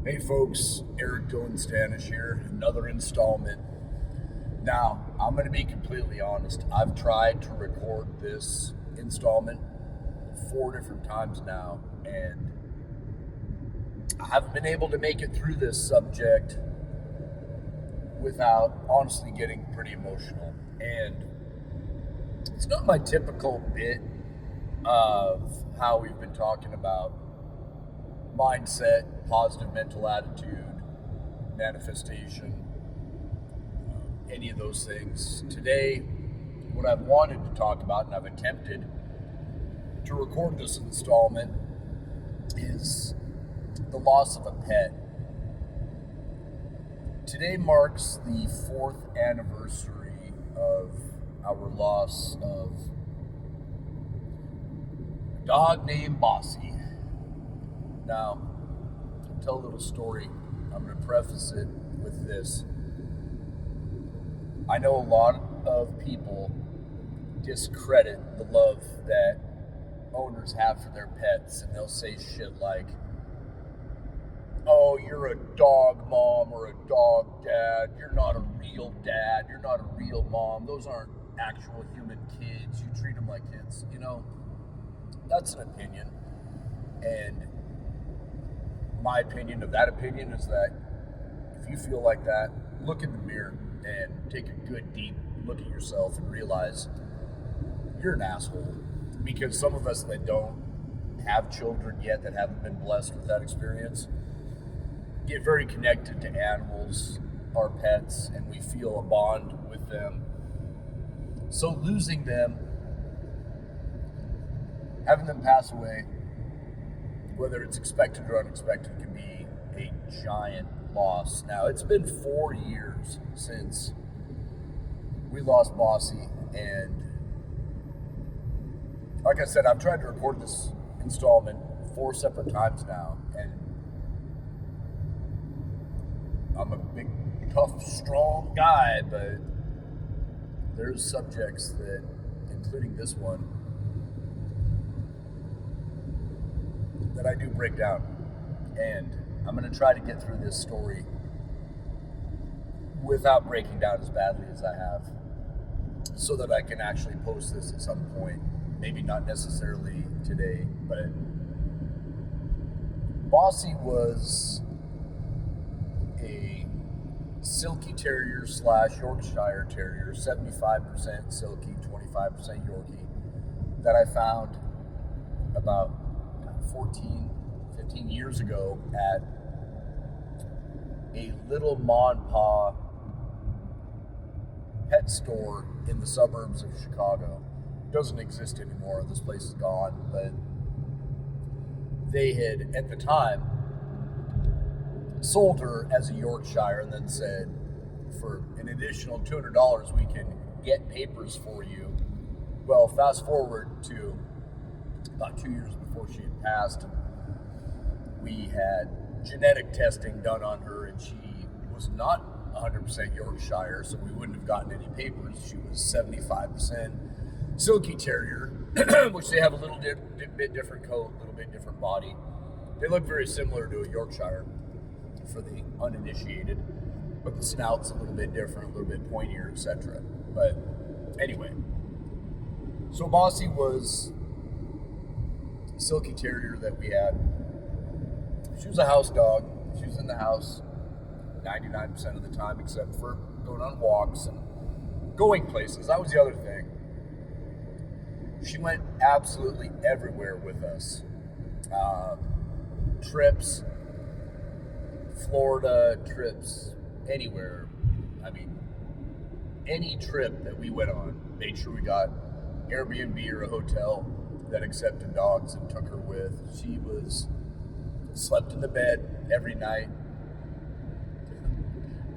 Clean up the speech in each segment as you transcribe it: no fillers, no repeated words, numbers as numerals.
Hey folks, Eric Dylan Stanish here, another installment. Now, I'm going to be completely honest. I've tried to record this installment 4 different times now, and I haven't been able to make it through this subject without honestly getting pretty emotional. And it's not my typical bit of how we've been talking about mindset, positive mental attitude, manifestation, any of those things. Today, what I've wanted to talk about, and I've attempted to record this installment, is the loss of a pet. Today marks the 4th anniversary of our loss of a dog named Bossi. Now, I'll tell a little story. I'm going to preface it with this. I know a lot of people discredit the love that owners have for their pets, and they'll say shit like, oh, you're a dog mom or a dog dad. You're not a real dad. You're not a real mom. Those aren't actual human kids. You treat them like kids. You know, that's an opinion. And my opinion of that opinion is that if you feel like that, look in the mirror and take a good deep look at yourself and realize you're an asshole. Because some of us that don't have children yet, that haven't been blessed with that experience, get very connected to animals, our pets, and we feel a bond with them. So losing them, having them pass away, whether it's expected or unexpected, can be a giant loss. Now, it's been 4 years since we lost Bossi, and like I said, I've tried to record this installment 4 separate times now, and I'm a big, tough, strong guy, but there's subjects that, including this one, that I do break down. And I'm going to try to get through this story without breaking down as badly as I have, so that I can actually post this at some point. Maybe not necessarily today, but Bossi was a silky terrier / Yorkshire terrier, 75% silky, 25% Yorkie, that I found about 15 years ago at a little ma and pa pet store in the suburbs of Chicago. It doesn't exist anymore. This place is gone, but they had, at the time, sold her as a Yorkshire and then said, for an additional $200, we can get papers for you. Well, fast forward to about 2 years before she had passed, we had genetic testing done on her, and she was not 100% Yorkshire, so we wouldn't have gotten any papers. She was 75% silky terrier, which they have a little bit different coat, a little bit different body. They look very similar to a Yorkshire for the uninitiated, but the snout's a little bit different, a little bit pointier, etc. But anyway, so Bossi was a silky terrier that we had. She was a house dog. She was in the house 99% of the time, except for going on walks and going places. That was the other thing. She went absolutely everywhere with us. Trips, Florida trips, anywhere. I mean, any trip that we went on, made sure we got Airbnb or a hotel that accepted dogs and took her with. She slept in the bed every night.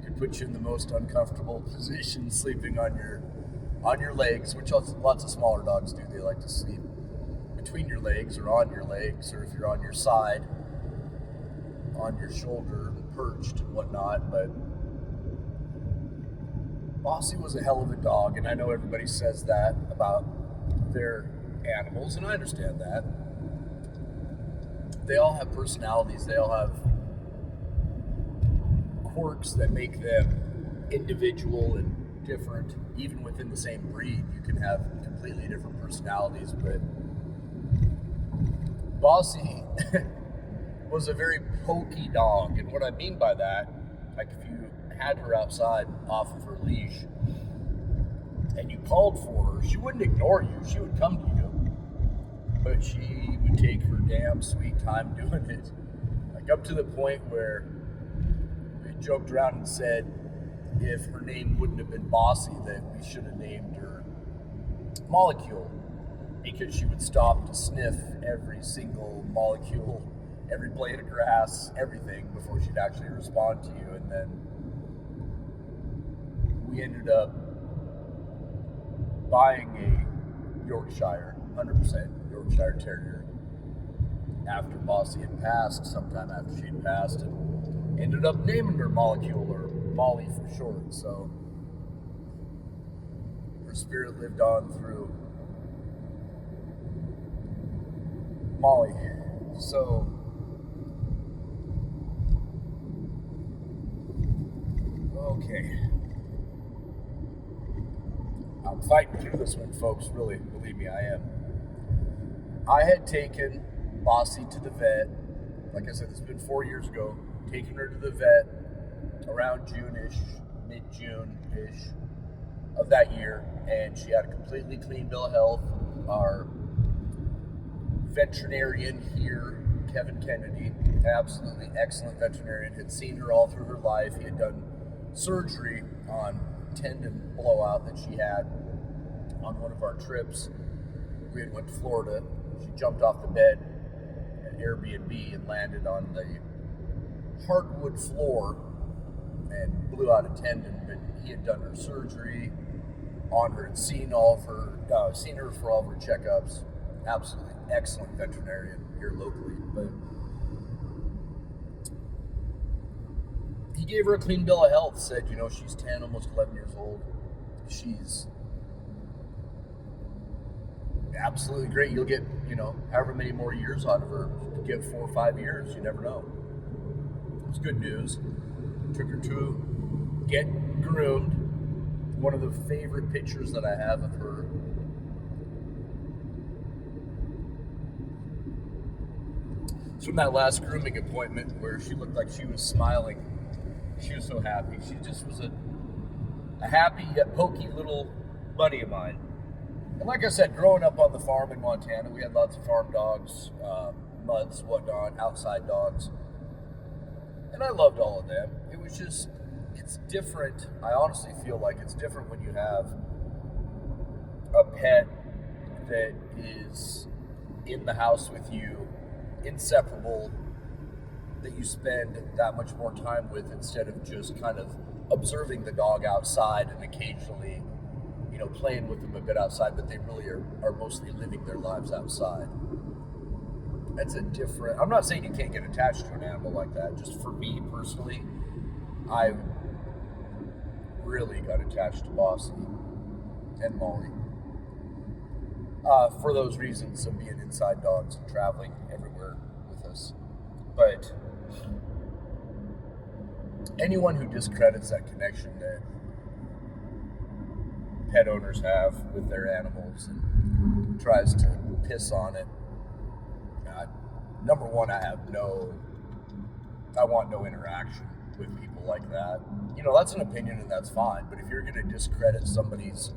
Could put you in the most uncomfortable position, sleeping on your legs, which lots of smaller dogs do. They like to sleep between your legs or on your legs, or if you're on your side, on your shoulder, perched and whatnot. But Bossi was a hell of a dog, and I know everybody says that about their animals, and I understand that. They all have personalities. They all have quirks that make them individual and different. Even within the same breed, you can have completely different personalities. But Bossi was a very pokey dog. And what I mean by that, like if you had her outside off of her leash and you called for her, she wouldn't ignore you. She would come to you. But she would take her damn sweet time doing it. Like up to the point where we joked around and said if her name wouldn't have been Bossi, that we should have named her Molecule, because she would stop to sniff every single molecule, every blade of grass, everything before she'd actually respond to you. And then we ended up buying a Yorkshire, 100% Yorkshire Terrier, after Bossi had passed, sometime after she had passed, and ended up naming her Molecule, or Molly for short. So her spirit lived on through Molly. So okay, I'm fighting through this one, folks. Really, believe me, I am. I had taken Bossi to the vet. Like I said, it's been 4 years ago. Taking her to the vet around June-ish, mid-June-ish of that year, and she had a completely clean bill of health. Our veterinarian here, Kevin Kennedy, absolutely excellent veterinarian, had seen her all through her life. He had done surgery on tendon blowout that she had on one of our trips. We had went to Florida. She jumped off the bed at Airbnb and landed on the hardwood floor and blew out a tendon. But he had done her surgery on her and seen her for all of her checkups. Absolutely excellent veterinarian here locally. But he gave her a clean bill of health. Said, she's 10, almost 11 years old. She's absolutely great. You'll get, however many more years out of her. You could get 4 or 5 years. You never know. It's good news. Took her to get groomed. One of the favorite pictures that I have of her is from that last grooming appointment where she looked like she was smiling. She was so happy. She just was a happy yet pokey little buddy of mine. And like I said, growing up on the farm in Montana, we had lots of farm dogs, mutts, whatnot, outside dogs. And I loved all of them. It was just, it's different. I honestly feel like it's different when you have a pet that is in the house with you, inseparable, that you spend that much more time with instead of just kind of observing the dog outside and occasionally, playing with them a bit outside, but they really are mostly living their lives outside. That's a different, I'm not saying you can't get attached to an animal like that. Just for me personally, I really got attached to Bossi and Molly. For those reasons of being inside dogs and traveling everywhere with us. But anyone who discredits that connection that pet owners have with their animals and tries to piss on it, number one, I want no interaction with people like that. That's an opinion and that's fine, but if you're going to discredit somebody's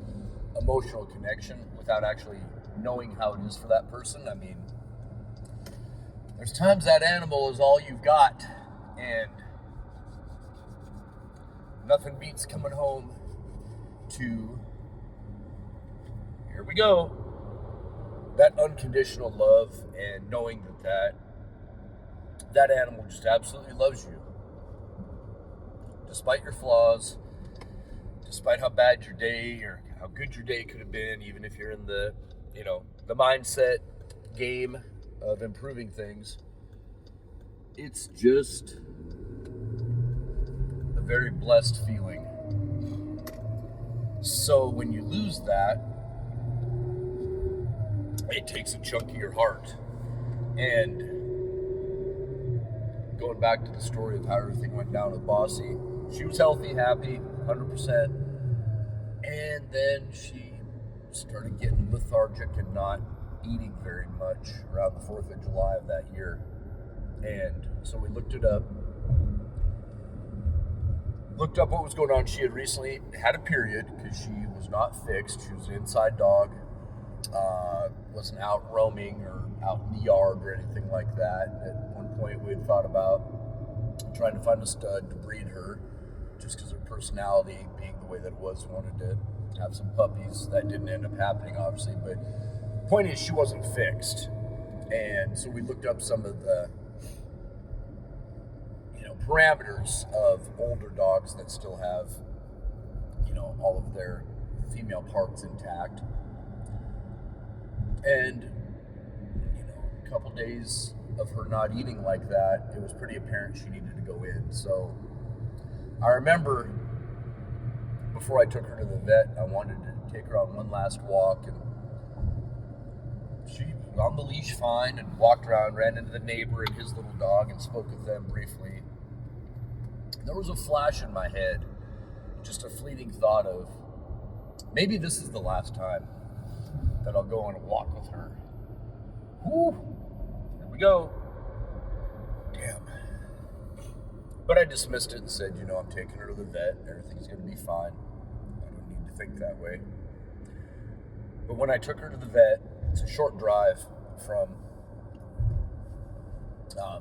emotional connection without actually knowing how it is for that person, there's times that animal is all you've got, and nothing beats coming home to, here we go, that unconditional love, and knowing that animal just absolutely loves you. Despite your flaws, despite how bad your day or how good your day could have been, even if you're in the mindset game of improving things, it's just a very blessed feeling. So when you lose that, it takes a chunk of your heart. And going going back to the story of how everything went down with Bossi. She was healthy, happy, 100%. And then she started getting lethargic and not eating very much around the 4th of July of that year. And so we looked up what was going on. She had recently had a period because she was not fixed. She was an inside dog, wasn't out roaming or out in the yard or anything like that. At one point we had thought about trying to find a stud to breed her, just because her personality being the way that it was, wanted to have some puppies. That didn't end up happening, obviously, but the point is she wasn't fixed. And so we looked up some of the parameters of older dogs that still have all of their female parts intact. And a couple days of her not eating like that, it was pretty apparent she needed to go in. So I remember before I took her to the vet, I wanted to take her on one last walk, and she was on the leash fine and walked around, ran into the neighbor and his little dog and spoke with them briefly. There was a flash in my head, just a fleeting thought of, maybe this is the last time that I'll go on a walk with her. Whew, here we go. Damn. But I dismissed it and said, I'm taking her to the vet. Everything's going to be fine. I don't need to think that way. But when I took her to the vet, it's a short drive from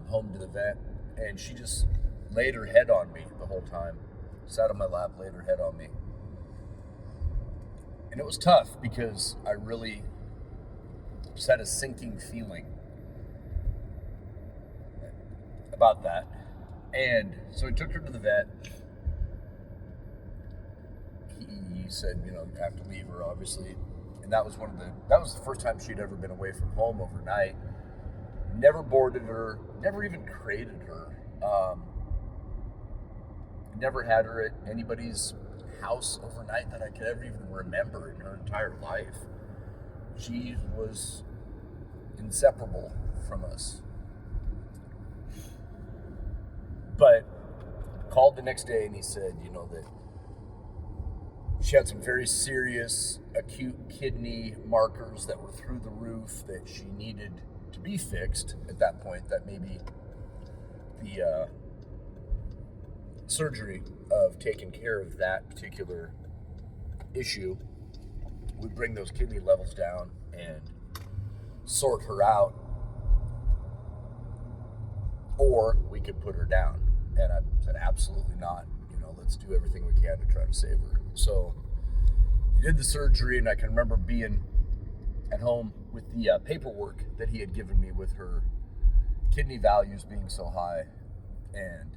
home to the vet, and she just laid her head on me the whole time. Sat on my lap, laid her head on me. And it was tough because I really just had a sinking feeling about that. And so I took her to the vet. He said, I have to leave her, obviously. And that was the first time she'd ever been away from home overnight. Never boarded her, never even crated her. Never had her at anybody's house overnight that I could ever even remember in her entire life. She was inseparable from us. But called the next day and he said, that she had some very serious acute kidney markers that were through the roof, that she needed to be fixed at that point, that maybe the surgery of taking care of that particular issue would bring those kidney levels down and sort her out, or we could put her down. And I said, absolutely not. Let's do everything we can to try to save her. So he did the surgery, and I can remember being at home with the paperwork that he had given me with her kidney values being so high. And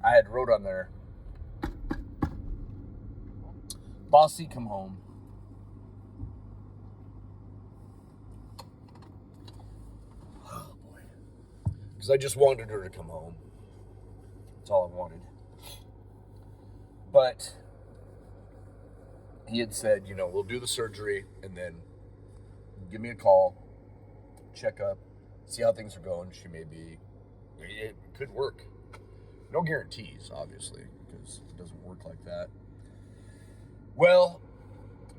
I had wrote on there, Bossi, come home. Oh boy. Because I just wanted her to come home. That's all I wanted. But he had said, we'll do the surgery and then give me a call, check up, see how things are going. It could work. No guarantees, obviously, because it doesn't work like that. Well,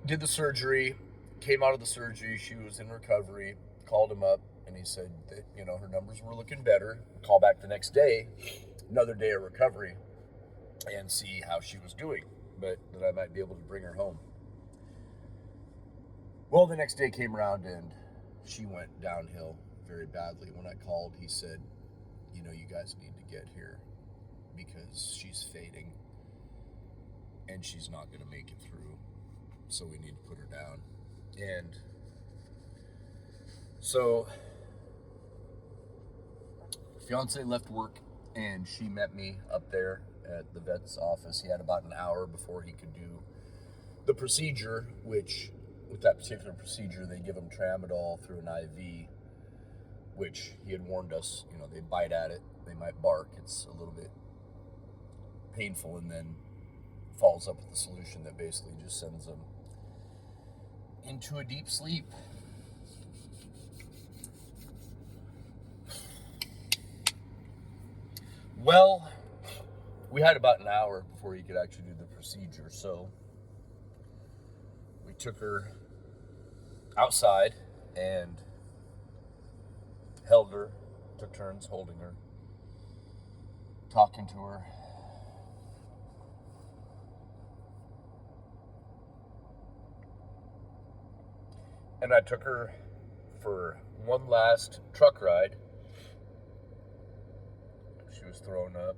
did the surgery, came out of the surgery, she was in recovery, called him up, and he said that, her numbers were looking better. Call back the next day, another day of recovery, and see how she was doing, but that I might be able to bring her home. Well, the next day came around, and she went downhill very badly. When I called, he said, you guys need to get here because she's fading and she's not going to make it through, so we need to put her down. And so fiance left work and she met me up there at the vet's office. He had about an hour before he could do the procedure, which with that particular procedure they give him tramadol through an IV, which he had warned us, they bite at it, they might bark, it's a little bit painful, and then follows up with a solution that basically just sends them into a deep sleep. Well, we had about an hour before he could actually do the procedure, so we took her outside and held her, took turns holding her, talking to her. And I took her for one last truck ride. She was throwing up.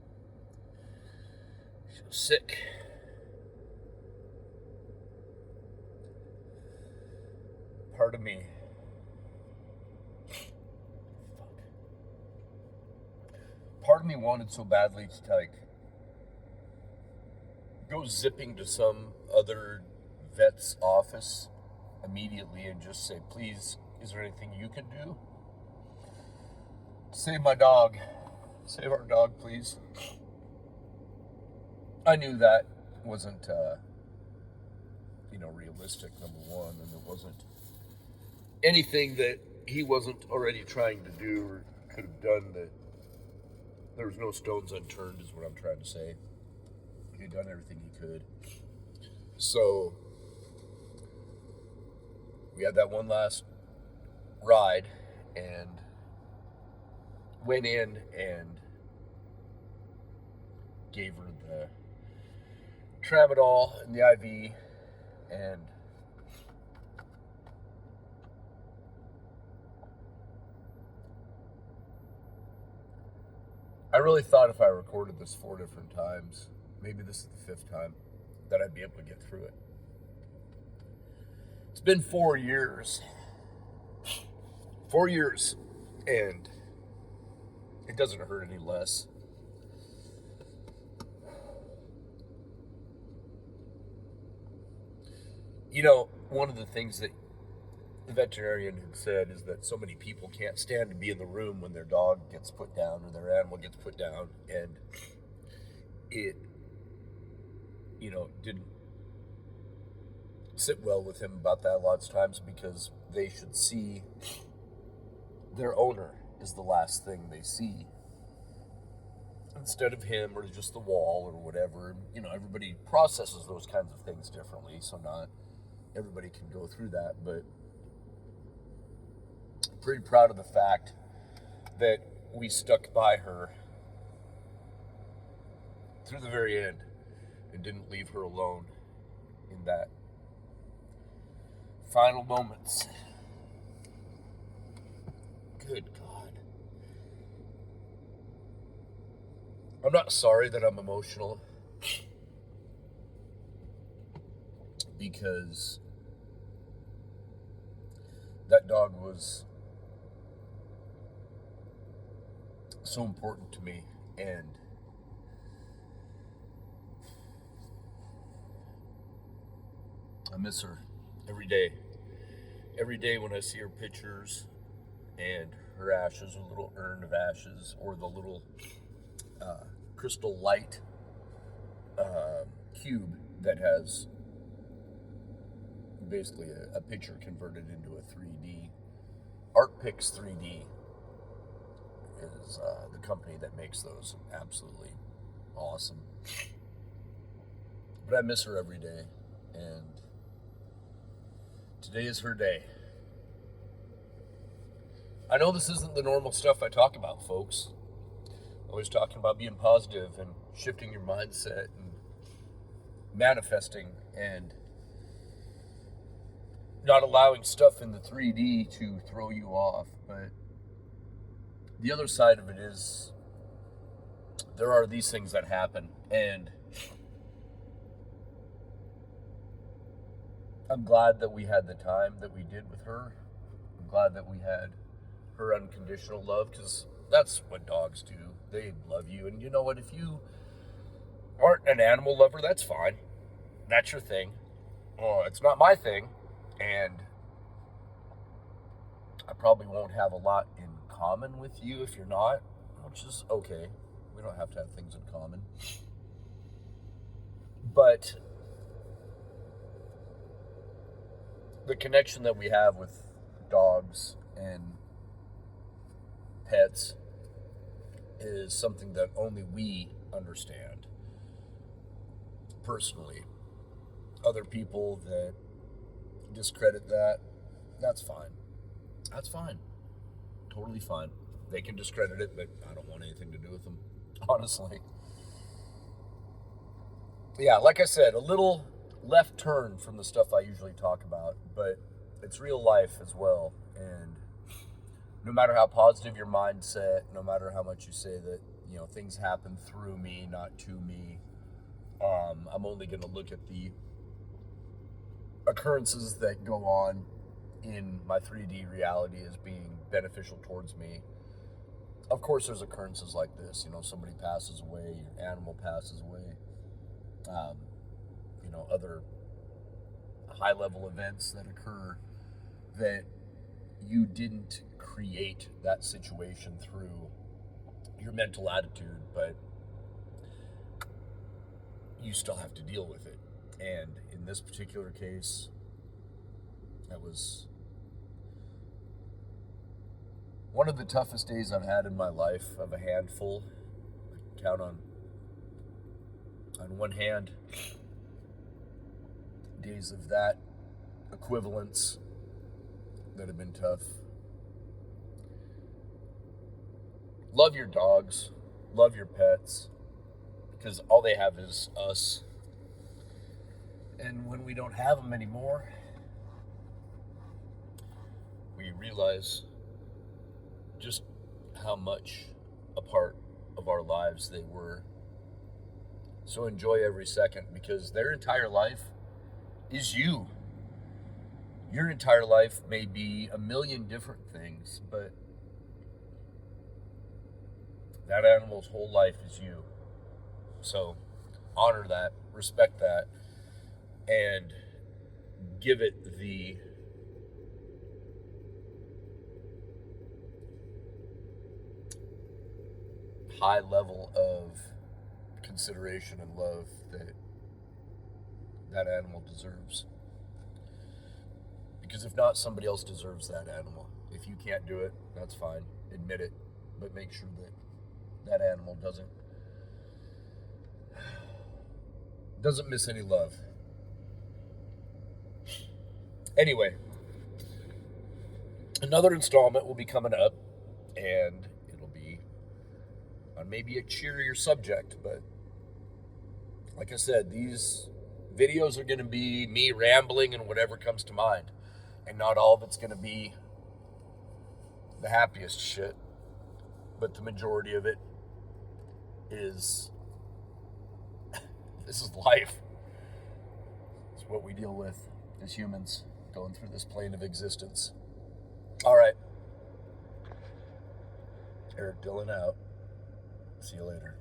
She was sick. Part of me. Part of me wanted so badly to like go zipping to some other vet's office immediately and just say, please, is there anything you can do? Save my dog. Save our dog, please. I knew that wasn't, realistic, number one, and it wasn't anything that he wasn't already trying to do or could have done. That there was no stones unturned, is what I'm trying to say. He had done everything he could. So we had that one last ride and went in and gave her the tramadol and the IV, and I really thought if I recorded this 4 different times, maybe this is the 5th time, that I'd be able to get through it. It's been 4 years. 4 years, and it doesn't hurt any less. One of the things that the veterinarian had said is that so many people can't stand to be in the room when their dog gets put down or their animal gets put down, and it, didn't sit well with him about that lots of times, because they should see their owner is the last thing they see instead of him or just the wall or whatever. Everybody processes those kinds of things differently, so not everybody can go through that, but I'm pretty proud of the fact that we stuck by her through the very end and didn't leave her alone in that final moments. Good God. I'm not sorry that I'm emotional, because that dog was so important to me, and I miss her every day. Every day when I see her pictures and her ashes, a little urn of ashes, or the little crystal light cube that has basically a picture converted into a 3D. ArtPix 3D is the company that makes those. Absolutely awesome. But I miss her every day, and today is her day. I know this isn't the normal stuff I talk about, folks. Always talking about being positive and shifting your mindset and manifesting and not allowing stuff in the 3D to throw you off. But the other side of it is there are these things that happen, and I'm glad that we had the time that we did with her. I'm glad that we had her unconditional love, because that's what dogs do. They love you. And you know what? If you aren't an animal lover, that's fine. That's your thing. Oh, it's not my thing. And I probably won't have a lot in common with you if you're not, which is okay. We don't have to have things in common. But the connection that we have with dogs and pets is something that only we understand personally. Other people that discredit that, that's fine. That's fine. Totally fine. They can discredit it, but I don't want anything to do with them, honestly. Yeah, like I said, a little left turn from the stuff I usually talk about, but it's real life as well. And no matter how positive your mindset, no matter how much you say that, things happen through me, not to me, I'm only going to look at the occurrences that go on in my 3D reality as being beneficial towards me. Of course, there's occurrences like this. Somebody passes away, your animal passes away. Other high-level events that occur that you didn't create that situation through your mental attitude, but you still have to deal with it. And in this particular case, that was one of the toughest days I've had in my life, of a handful. I can count on one hand days of that equivalence that have been tough. Love your dogs, love your pets, because all they have is us. And when we don't have them anymore, we realize just how much a part of our lives they were. So enjoy every second, because their entire life is you. Your entire life may be a million different things, but that animal's whole life is you. So honor that, respect that, and give it the high level of consideration and love that animal deserves. Because if not, somebody else deserves that animal. If you can't do it, that's fine. Admit it, but make sure that animal doesn't miss any love. Anyway, another installment will be coming up, and it'll be on maybe a cheerier subject, but like I said, these videos are going to be me rambling and whatever comes to mind, and not all of it's going to be the happiest shit, but the majority of it is this is life. It's what we deal with as humans going through this plane of existence. All right. Eric Dillon out. See you later.